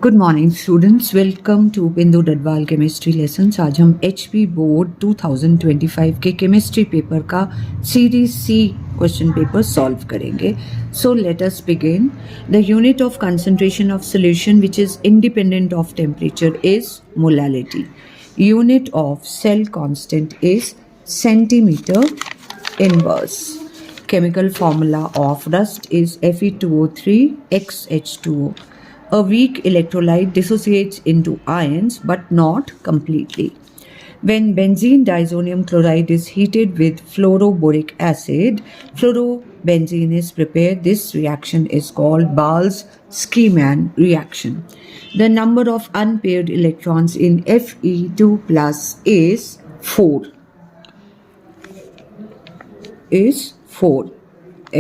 Good morning students, welcome to Bindu Dadwal chemistry lessons. आज हम HP board 2025 के केमिस्ट्री पेपर का series C question paper solve करेंगे। So let us begin. The unit of concentration of solution which is independent of temperature is molality. Unit of cell constant is centimetre inverse. Chemical formula of rust is Fe2O3 XH2O. A weak electrolyte dissociates into ions but not completely. When benzene diazonium chloride is heated with fluoroboric acid, fluorobenzene is prepared. This reaction is called Bals-Schiemann reaction. The number of unpaired electrons in Fe2 plus is 4.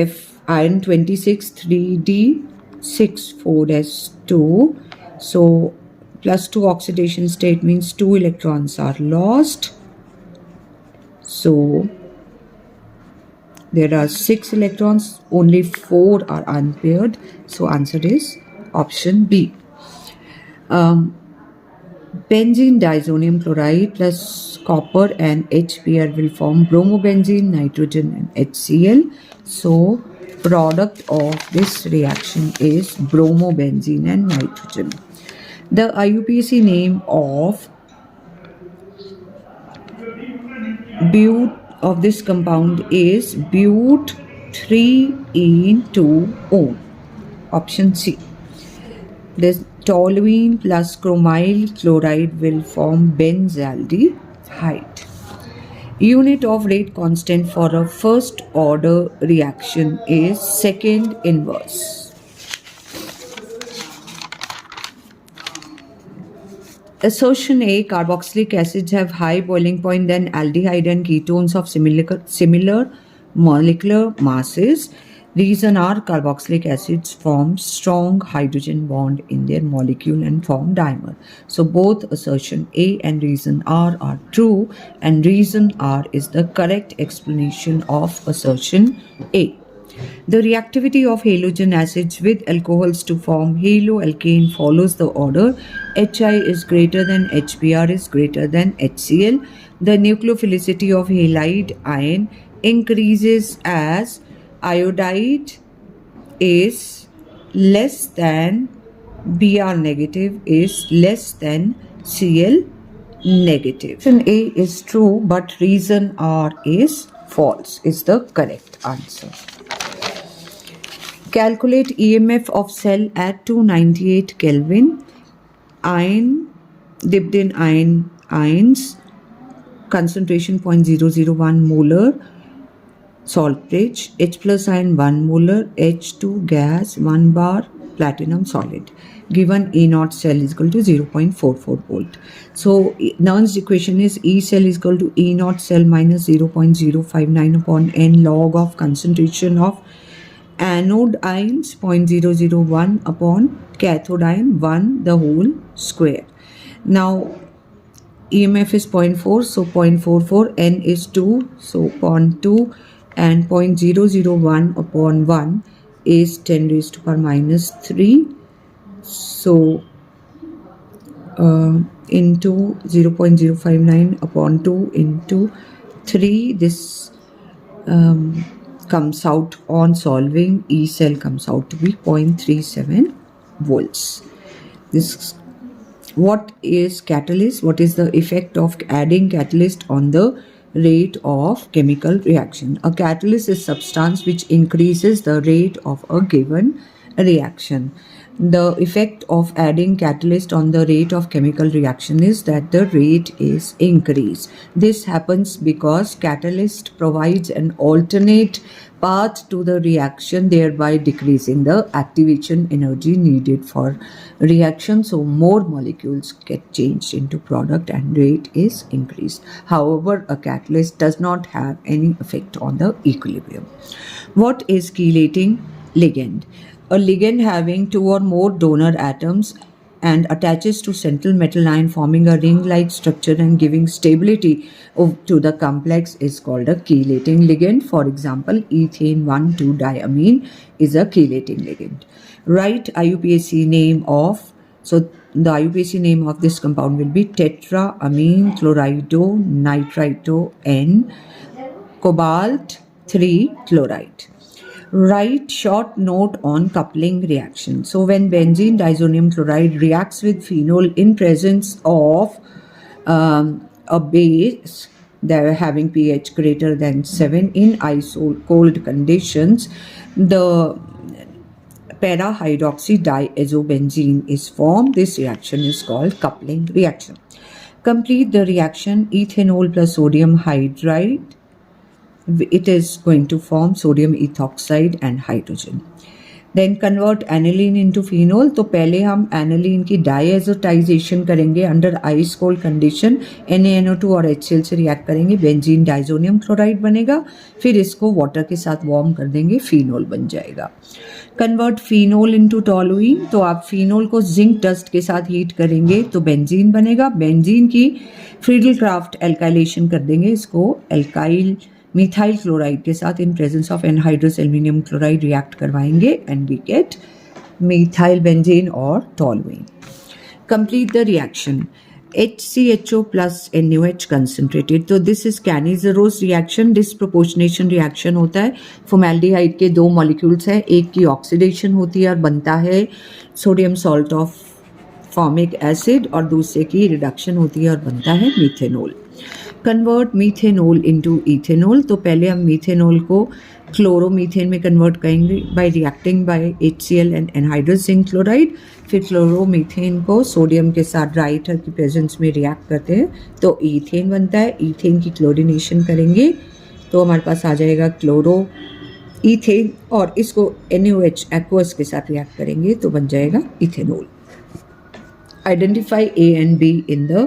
F iron 26 3d 6 4s2. So plus 2 oxidation state means 2 electrons are lost. So there are 6 electrons, only 4 are unpaired. So answer is option B. Benzene diazonium chloride plus copper and HBr will form bromobenzene, nitrogen and HCl. So product of this reaction is bromobenzene and nitrogen. The IUPAC name of this compound is but 3-ene-2-O. Option C. This toluene plus chromyl chloride will form benzaldehyde. Unit of rate constant for a first order reaction is second inverse. Assertion A. Carboxylic acids have high boiling point than aldehyde and ketones of similar molecular masses. Reason are carboxylic acids form strong hydrogen bond in their molecule and form dimer. So both assertion A and reason R are true, and reason R is the correct explanation of assertion A. The reactivity of halogen acids with alcohols to form haloalkane follows the order Hi is greater than HBr is greater than HCl. The nucleophilicity of halide ion increases as iodide is less than Br negative is less than Cl negative. Option A is true, but reason R is false is the correct answer. Calculate EMF of cell at 298 Kelvin. Iron dipped in ions, concentration 0.001 molar. Saltbridge, H plus ion 1 molar, H2 gas 1 bar, platinum solid. Given E naught cell is equal to 0.44 volt. So Nernst equation is E cell is equal to E naught cell minus 0.059 upon N log of concentration of anode ions 0.001 upon cathode ion 1 the whole square. Now EMF is 0.4, so 0.44, N is 2, so 0.2, and 0.001 upon 1 is 10 raised to power minus 3. So into 0.059 upon 2 into 3, this comes out on solving. E cell comes out to be 0.37 volts. What is catalyst? What is the effect of adding catalyst on the rate of chemical reaction? A catalyst is substance which increases the rate of a given reaction. The effect of adding catalyst on the rate of chemical reaction is that the rate is increased. This happens because catalyst provides an alternate path to the reaction, thereby decreasing the activation energy needed for reaction. So more molecules get changed into product and rate is increased. However, a catalyst does not have any effect on the equilibrium. What is chelating ligand? A ligand having 2 or more donor atoms and attaches to central metal ion, forming a ring-like structure and giving stability to the complex is called a chelating ligand. For example, ethane 1,2-diamine is a chelating ligand. Write IUPAC name of So the IUPAC name of this compound will be tetraamine chlorido N cobalt 3 chloride. Write short note on coupling reaction. So when benzene disonium chloride reacts with phenol in presence of a base that are having pH greater than 7 in ice cold conditions, the para-hydroxy diazobenzene is formed. This reaction is called coupling reaction. Complete the reaction. Ethanol plus sodium hydride, it is going to form sodium ethoxide and hydrogen. Then convert aniline into phenol. तो पहले हम aniline की diazotization करेंगे under ice cold condition. NaNO2 और HCl से react करेंगे, benzene disonium chloride बनेगा, फिर इसको water के साथ warm कर देंगे, phenol बन जाएगा. Convert phenol into toluene. तो आप phenol को zinc dust के साथ heat करेंगे तो benzene बनेगा. benzene की Friedel-Crafts alkylation कर देंगे, इसको alkyl मिथाइल क्लोराइड के साथ in presence of anhydrous aluminium chloride react करवाएंगे and we get methyl benzene और toluene. Complete the reaction. HCHO plus NaOH concentrated. तो this is Cannizzaro's reaction. Disproportionation reaction होता है. फॉर्मेल्डिहाइड के दो मॉलिक्यूल्स हैं, एक की ऑक्सीडेशन होती है और बनता है sodium salt of formic acid और दूसरे की रिडक्शन होती है और बनता है methanol. Convert methanol into ethanol. तो पहले हम मीथेनॉल को क्लोरोमीथेन में कन्वर्ट करेंगे by reacting by HCl and anhydrous zinc chloride. फिर क्लोरोमीथेन को सोडियम के साथ ड्राई ईथर की प्रेजेंस में रिएक्ट करते हैं तो ईथेन बनता है. ईथेन की क्लोरिनेशन करेंगे तो हमारे पास आ जाएगा क्लोरो ईथेन और इसको NaOH एक्वस के साथ रिएक्ट करेंगे तो बन जाएगा ethanol. Identify A and B in the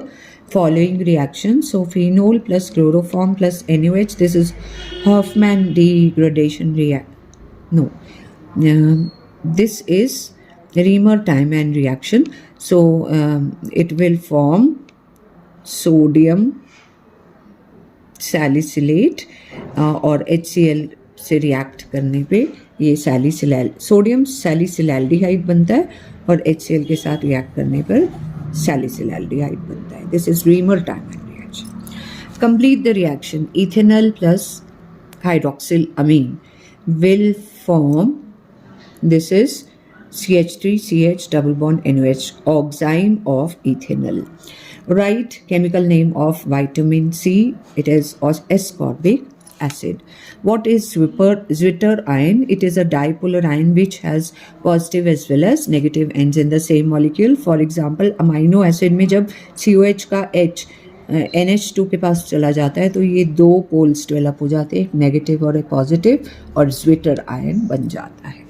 following reaction. So phenol plus chloroform plus NaOH, this is Hoffman degradation this is Riemer-Tiemann reaction. So it will form sodium salicylate और HCl से react करने पे ये sodium सैलिसिलैल्डिहाइड बनता है और HCl के साथ रिएक्ट करने पर सैलिसिलैल्डिहाइड बनता है. This is Riemer-Tiemann reaction. Complete the reaction. Ethanol plus hydroxylamine will form, this is CH3CH double bond NOH, oxime of ethanol. Write chemical name of vitamin C. It is ascorbic acid. What is Zwitter ion? It is a dipolar ion which has positive as well as negative ends in the same molecule. For example, amino acid में जब COH का H NH2 के पास चला जाता है तो ये दो पोल्स डेवलप हो जाते हैं, एक नेगेटिव और एक पॉजिटिव, और Zwitter ion बन जाता है.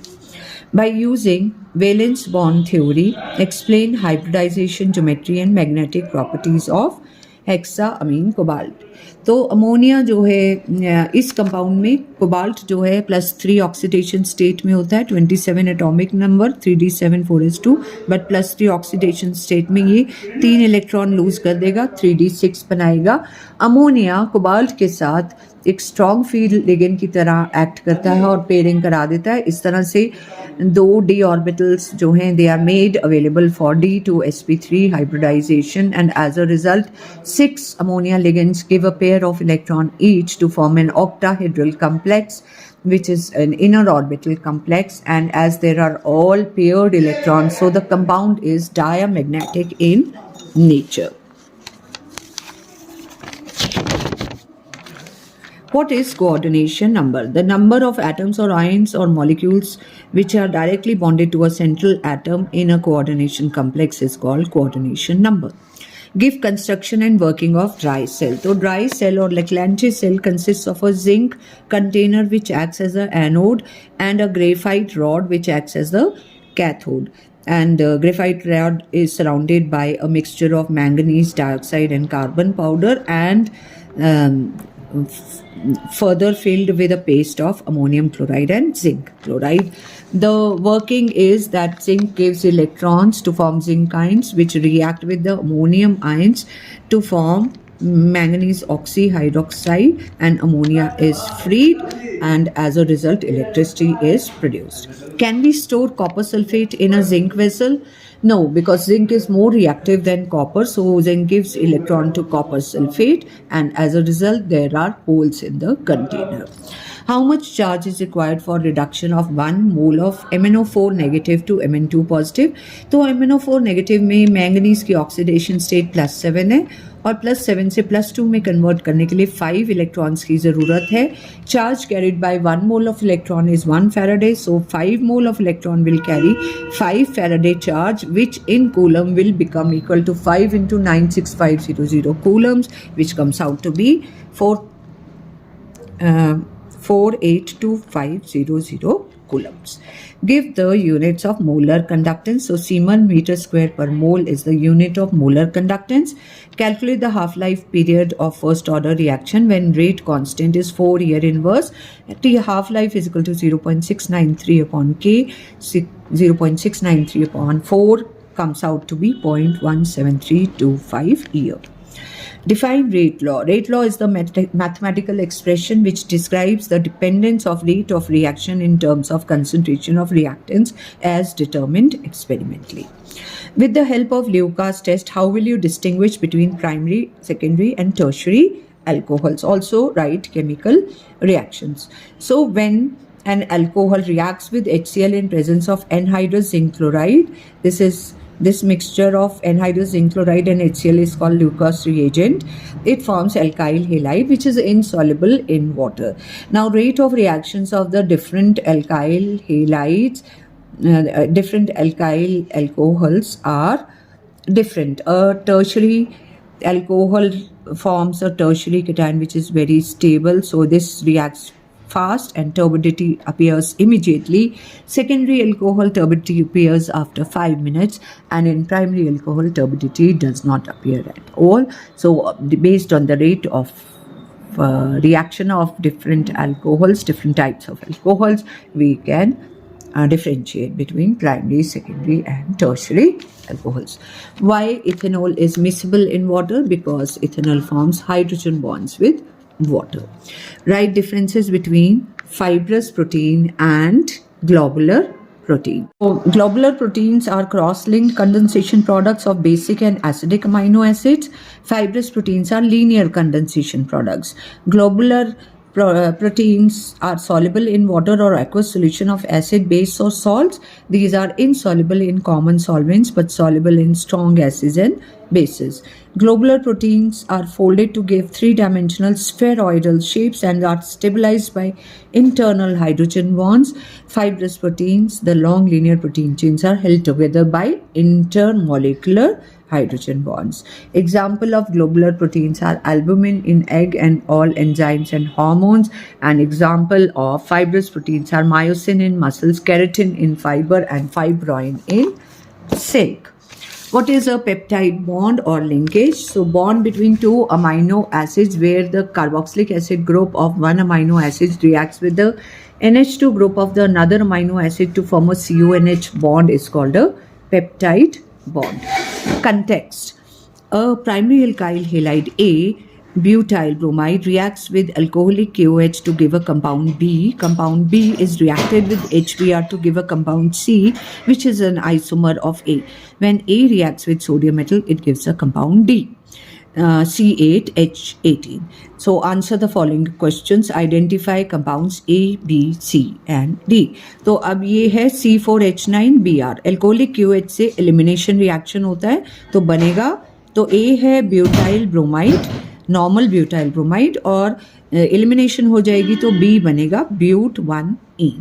By using valence bond theory, explain hybridization geometry and magnetic properties of hexaammine cobalt. तो अमोनिया जो है इस कंपाउंड में कोबाल्ट जो है +3 ऑक्सीडेशन स्टेट में होता है, 27 atomic number 3d7 but +3 oxidation state में ये 3 इलेक्ट्रॉन लूज कर देगा, 3d6 बनाएगा. अमोनिया कोबाल्ट के साथ एक स्ट्रॉन्ग फील्ड लिगेंड की तरह एक्ट करता है और पेयरिंग करा देता है. इस तरह से 2 d ऑर्बिटल्स जो हैं they are made available for D2sp3 hybridization and as a result 6 ammonia ligands give a pair of electron each to form an octahedral complex which is an inner orbital complex, and as there are all paired electrons so the compound is diamagnetic in nature. What is coordination number? The number of atoms or ions or molecules which are directly bonded to a central atom in a coordination complex is called coordination number. Give construction and working of dry cell. So dry cell or Leclanche cell consists of a zinc container which acts as an anode and a graphite rod which acts as the cathode. And graphite rod is surrounded by a mixture of manganese dioxide and carbon powder and further filled with a paste of ammonium chloride and zinc chloride. The working is that zinc gives electrons to form zinc ions which react with the ammonium ions to form manganese oxyhydroxide and ammonia is freed. and as a result electricity is produced. Can we store copper sulfate in a zinc vessel? No, because zinc is more reactive than copper, so zinc gives electron to copper sulfate, and as a result there are holes in the container. How much charge is required for reduction of 1 mole of MnO4 negative to Mn2 positive? तो MnO4 negative में manganese की oxidation state +7 है और +7 से +2 में convert करने के लिए 5 इलेक्ट्रॉन्स की ज़रूरत है. Charge carried by 1 mole of electron is 1 Faraday, so 5 mole of electron will carry 5 Faraday charge which in coulomb will become equal to 5 into 96500 coulombs, which comes out to be 482,500 coulombs. Give the units of molar conductance. So Siemens meter square per mole is the unit of molar conductance. Calculate the half-life period of first order reaction when rate constant is 4 year inverse. T half-life is equal to 0.693 upon K. 0.693 upon 4 comes out to be 0.17325 year. Define rate law. Rate law is the mathematical expression which describes the dependence of rate of reaction in terms of concentration of reactants as determined experimentally. With the help of Leucas test, how will you distinguish between primary, secondary and tertiary alcohols? Also write chemical reactions. So when an alcohol reacts with HCl in presence of anhydrous zinc chloride, this mixture of anhydrous zinc chloride and HCl is called Leucas reagent. It forms alkyl halide which is insoluble in water. Now rate of reactions of the different alkyl halides, different alkyl alcohols are different. A tertiary alcohol forms a tertiary cation which is very stable, so this reacts fast and turbidity appears immediately. Secondary alcohol turbidity appears after 5 minutes, and in primary alcohol turbidity does not appear at all. So based on the rate of reaction of different alcohols, different types of alcohols, we can differentiate between primary, secondary and tertiary alcohols. Why ethanol is miscible in water? Because ethanol forms hydrogen bonds with water. Write differences between fibrous protein and globular protein. So, globular proteins are cross-linked condensation products of basic and acidic amino acids. Fibrous proteins are linear condensation products. Globular proteins are soluble in water or aqueous solution of acid, base or salts. These are insoluble in common solvents but soluble in strong acids and bases. Globular proteins are folded to give three-dimensional spheroidal shapes and are stabilized by internal hydrogen bonds. Fibrous proteins, the long linear protein chains, are held together by intermolecular hydrogen bonds. Example of globular proteins are albumin in egg and all enzymes and hormones. An example of fibrous proteins are myosin in muscles, keratin in fiber and fibrin in silk. What is a peptide bond or linkage? So bond between two amino acids where the carboxylic acid group of one amino acid reacts with the NH2 group of the another amino acid to form a CONH bond is called a peptide bond. Context. A primary alkyl halide A, butyl bromide, reacts with alcoholic KOH to give a compound B. Compound B is reacted with HBr to give a compound C, which is an isomer of A. When A reacts with sodium metal, it gives a compound D. C8H18. So answer the following questions. Identify compounds A, B, C and D. तो अब ये है C4H9Br. Alcoholic QH से elimination reaction होता है तो बनेगा, तो A है butyl bromide, normal butyl bromide, और एलिमिनेशन हो जाएगी तो B बनेगा ब्यूट 1ene.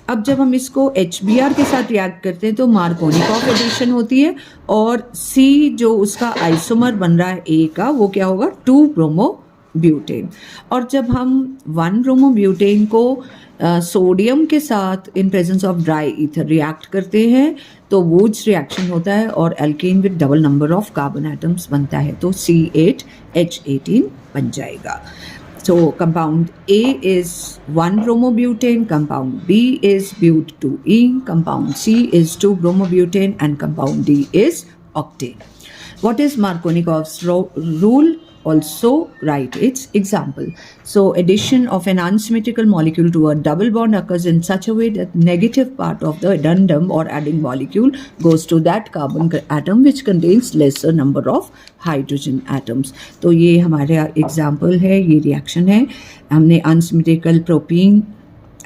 अब जब हम इसको HBr के साथ रिएक्ट करते हैं तो मार्कोनिकॉफ एडिशन होती है और C जो उसका आइसोमर बन रहा है A का वो क्या होगा 2 ब्रोमोब्यूटेन. और जब हम 1 ब्रोमोब्यूटेन को सोडियम के साथ in presence of dry ether react करते हैं तो वुड्स रिएक्शन होता है और alkane with double number of carbon atoms बनता है तो C8H18 बन जाएगा. So compound A is 1 bromobutane, compound B is but2ene, compound C is 2 bromobutane and compound D is octane. What is Markovnikov's rule? also write its example. So addition of an unsymmetrical molecule to a double bond occurs in such a way that negative part of the addendum or adding molecule goes to that carbon atom which contains lesser number of hydrogen atoms. तो ये हमारा example है, ये reaction है. हमने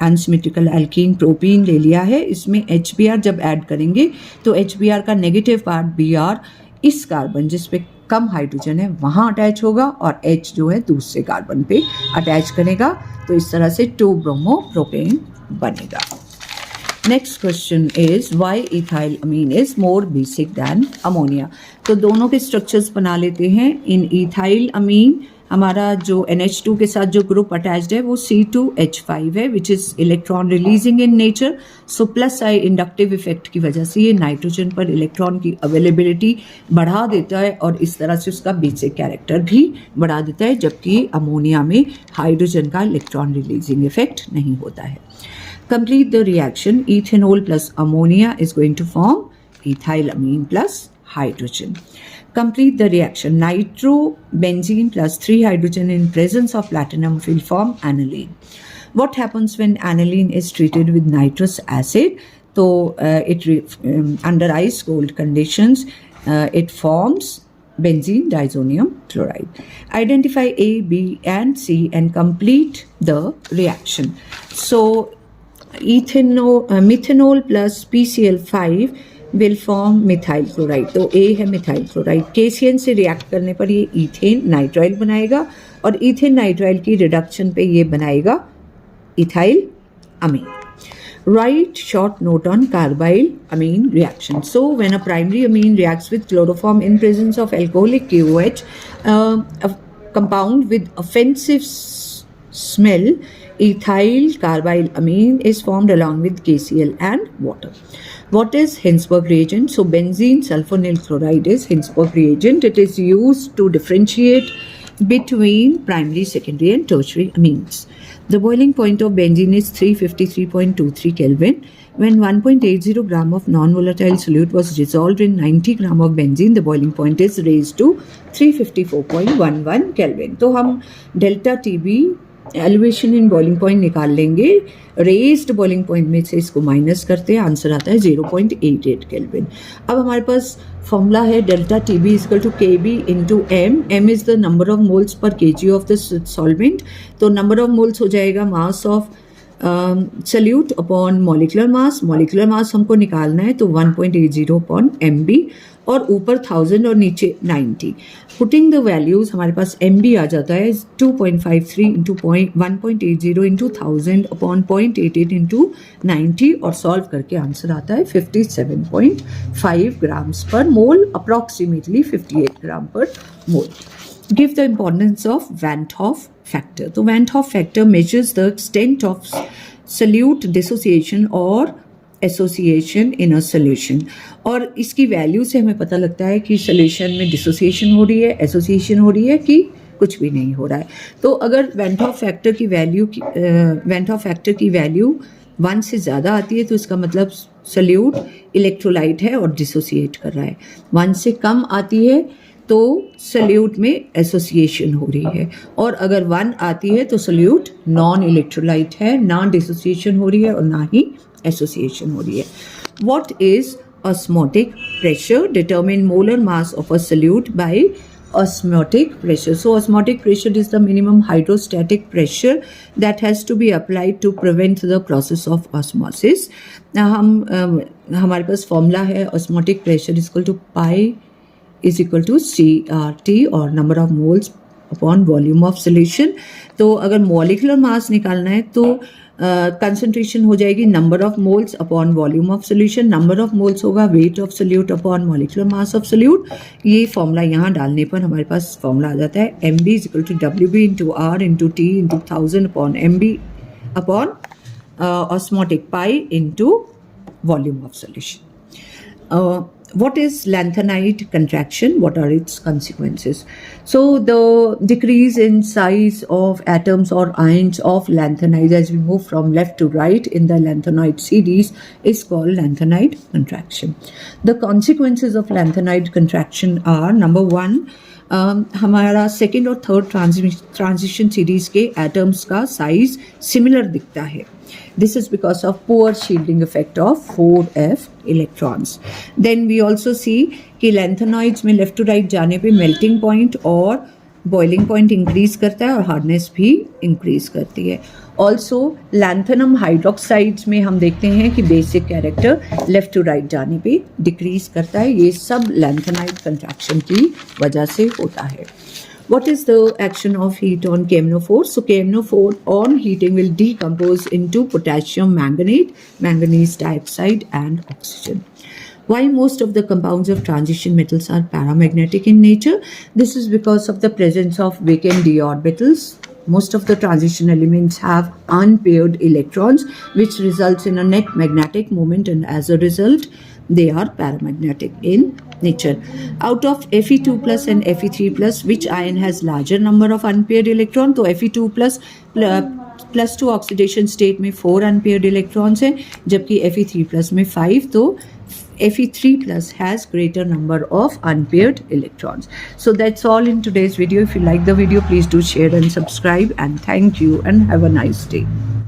unsymmetrical alkene propene ले लिया है. इसमें HBr जब ऐड करेंगे तो HBr का नेगेटिव पार्ट Br इस कार्बन जिस पे कम हाइड्रोजन है वहाँ अटैच होगा और H जो है दूसरे कार्बन पे अटैच करेगा. तो इस तरह से 2-ब्रोमो-प्रोपेन बनेगा. Next question is why ethyl amine is more basic than ammonia. तो दोनों के स्ट्रक्चर्स बना लेते हैं. इन इथाइल अमीन हमारा जो NH2 के साथ जो ग्रुप अटैच्ड है वो C2H5 है which is electron releasing in nature. So plus I inductive effect की वजह से ये नाइट्रोजन पर इलेक्ट्रॉन की अवेलेबिलिटी बढ़ा देता है और इस तरह से उसका बेसिक कैरेक्टर भी बढ़ा देता है, जबकि अमोनिया में हाइड्रोजन का इलेक्ट्रॉन रिलीजिंग इफेक्ट नहीं होता है. Complete the reaction. Ethanol plus ammonia is going to form ethylamine plus hydrogen. Complete the reaction. Nitrobenzene plus 3 hydrogen in presence of platinum will form aniline. What happens when aniline is treated with nitrous acid? So under ice cold conditions, it forms benzene diazonium chloride. Identify A, B and C and complete the reaction. So methanol plus PCl5 will form methyl chloride. तो A है methyl chloride. KCN से react करने पर ये ethane nitrile बनाएगा और ethane nitrile की reduction पे ये बनाएगा ethyl Amin. Write short note on carbyl amine reaction. So when a primary amine reacts with chloroform in presence of alcoholic KOH, a compound with offensive smell, ethyl carbyl amine is formed along with KCl and water. What is Hinsberg reagent? So benzene sulfonyl chloride is Hinsberg reagent. It is used to differentiate between primary, secondary and tertiary amines. The boiling point of benzene is 353.23 Kelvin. When 1.80 gram of non-volatile solute was dissolved in 90 gram of benzene, the boiling point is raised to 354.11 Kelvin. तो हम delta TB elevation in boiling point निकाल लेंगे. Raised boiling point में से इसको minus करते हैं, answer आता है 0.88 केल्विन. अब हमारे पास फॉर्मूला है delta T B equal to K B into M. M is the number of moles per kg of the solvent. तो नंबर ऑफ मोल्स हो जाएगा mass of solute upon molecular mass. Molecular mass हमको निकालना है तो 1.80 upon mb और ऊपर 1000 और नीचे 90. पुटिंग द वैल्यूज हमारे पास mb आ जाता है 2.53 इंटू 1.80 इंटू 1000 अपॉन 0.88 इंटू 90 और सॉल्व करके आंसर आता है 57.5 ग्राम्स पर मोल, अप्रॉक्सीमेटली 58 ग्राम पर मोल. Give the importance of Van Hoff factor. तो Van Hoff factor measures the extent of solute dissociation or association in a solution. और इसकी वैल्यू से हमें पता लगता है कि सोल्यूशन में डिसोसिएशन हो रही है, एसोसिएशन हो रही है कि कुछ भी नहीं हो रहा है. तो अगर Van Hoff factor की वैल्यू 1 से ज़्यादा आती है तो इसका मतलब सोल्यूट इलेक्ट्रोलाइट है और डिसोसिएट कर रहा है. 1 से कम आती है तो सोल्यूट में एसोसिएशन हो रही है, और अगर 1 आती है तो सोल्यूट नॉन इलेक्ट्रोलाइट है, ना डिसोसिएशन हो रही है और ना ही एसोसिएशन हो रही है. What is osmotic pressure? Determine molar mass of a solute by osmotic pressure. So osmotic pressure is the minimum hydrostatic pressure that has to be applied to prevent the process of osmosis. हमारे पास formula है osmotic pressure is equal to pi is equal to CRT और number of moles upon volume of solution. तो अगर molecular mass निकालना है तो concentration हो जाएगी number of moles upon volume of solution. Number of moles होगा weight of solute upon molecular mass of solute. ये फॉर्मूला यहाँ डालने पर हमारे पास फॉर्मूला आ जाता है mb is equal to wb into r into t into 1000 upon mb upon osmotic pi into volume of solution. What is lanthanide contraction? What are its consequences? So the decrease in size of atoms or ions of lanthanide as we move from left to right in the lanthanide series is called lanthanide contraction. The consequences of lanthanide contraction are: number 1, हमारा second और third transition series के atoms का size similar दिखता है. This is because of poor shielding effect of 4f electrons. Then we also see कि lanthanolids में left to right जाने पे melting point और boiling point increase करता है और hardness भी increase करती है. Also lanthanum hydroxides में हम देखते हैं कि basic character left to right जाने पे decrease करता है. ये सब lanthanide contraction की वजह से होता है. What is the action of heat on KMnO4? So KMnO4 on heating will decompose into potassium manganate, manganese dioxide and oxygen. Why most of the compounds of transition metals are paramagnetic in nature? This is because of the presence of vacant d orbitals. Most of the transition elements have unpaired electrons, which results in a net magnetic moment, and as a result, they are paramagnetic in nature. Out of Fe2 plus and Fe3 plus, which ion has larger number of unpaired electrons? तो Fe2 plus to oxidation state में 4 unpaired electrons हैं, जबकि Fe3 plus में 5. तो Fe3 plus has greater number of unpaired electrons. So that's all in today's video. If you like the video, please do share and subscribe, and thank you and have a nice day.